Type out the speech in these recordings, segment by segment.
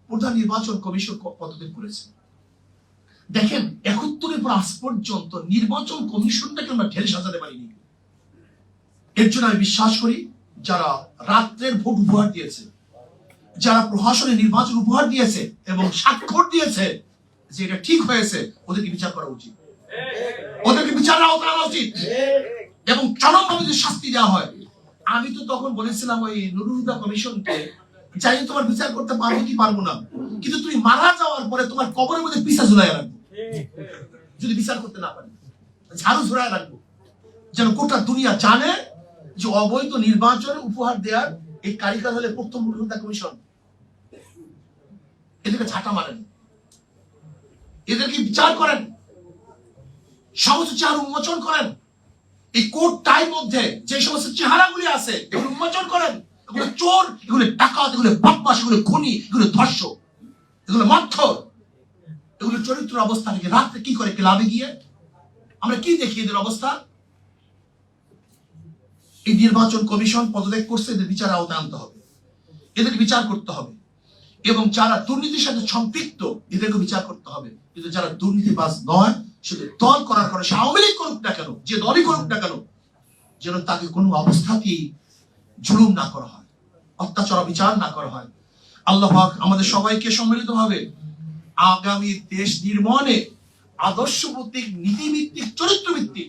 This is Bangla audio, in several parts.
প্রধান নির্বাচন কমিশন পদত্যাগ করেছে। দেখেন 71-এর পর আজ পর্যন্ত নির্বাচন কমিশনটাকে আমরা ঢেলে সাজাতে পারিনি। এর জন্য আমি বিশ্বাস করি যারা রাত্রের ভোট উপহার দিয়েছে, যারা প্রশাসনে নির্বাচন উপহার দিয়েছে এবং স্বাক্ষর দিয়েছে যে এটা ঠিক হয়েছে, ওদেরকে বিচার করা উচিত, ওদেরকে বিচারের আওতায় আনা উচিত এবং চরমভাবে যদি শাস্তি দেওয়া হয়। আমি তো তখন বলেছিলাম ওই নুরুল হুদা কমিশনকে, চাই তোমার বিচার করতে পারবো কি পারবো না, কিন্তু তুমি মারা যাওয়ার পরে তোমার কবরের মধ্যে পিছা ঝুলাই রাখবো, যদি বিচার করতে না পারি ঝাড়ু ঝুলাই রাখবো, যেন গোটা দুনিয়া জানে যে অবৈধ নির্বাচনে উপহার দেওয়ার এই কারিগর হলে প্রথম নুরুল হুদা কমিশন। এদেরকে ঝাঁটা মারেন, এদেরকে বিচার করেন, সমস্ত চেহারা উন্মোচন করেন। এই কোর্ট টাইম মধ্যে যে সমস্ত চেহারাগুলি আছে এগুলো উন্মোচন করেন। এগুলো চোর, এগুলো ডাকাত, এগুলো বদমাশ, এগুলো খুনি, এগুলো ধর্ষক, এগুলো মন্থর, এগুলো চরিত্র অবস্থা থেকে রাত্রে কি করে ক্লাবে গিয়ে আমরা কি দেখি এদের অবস্থা। এই নির্বাচন কমিশন পদত্যাগ করছে, এদের বিচার আওতায় আনতে হবে, এদেরকে বিচার করতে হবে এবং যারা দুর্নীতির সাথে সম্পৃক্ত এদেরকে বিচার করতে হবে। কিন্তু যারা দুর্নীতিবাজ নয়, শুধু দল করার পরে সে আওয়ামী লীগ করুক না কেন, যে দলই করুক না কেন, যেন তাকে কোনো অবস্থাতেই জুলুম না করা হয়, অত্যাচার বিচার না করা হয়। আল্লাহ পাক আমাদের সবাইকে সম্মিলিতভাবে আগামী দেশ নির্মাণে আদর্শভিত্তিক, নীতিভিত্তিক, চরিত্রভিত্তিক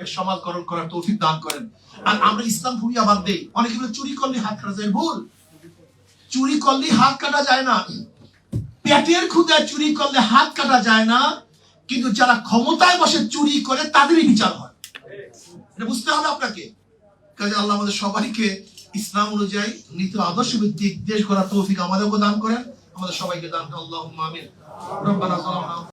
এক সমাজ গঠন করার তৌফিক দান করেন। আর আমরা ইসলাম ভূমিকা বাদ দেই, অনেকে চুরি করলে হাত কাটা যায়, ভুল। চুরি করলে হাত কাটা যায় না, পেটের ক্ষুধায় চুরি করলে হাত কাটা যায় না, কিন্তু যারা ক্ষমতায় বসে চুরি করে তাদেরই বিচার হয়। এটা বুঝতে হবে আপনাকে। কাজে আল্লাহ আমাদের সবাইকে ইসলাম অনুযায়ী নীতি আদর্শ ভিত্তিক দেশ গড়ার তৌফিক আমাদেরকে দান করেন, আমাদের সবাইকে দান করেন। আল্লাহুম্মা আমিন। রব্বানা যালামনা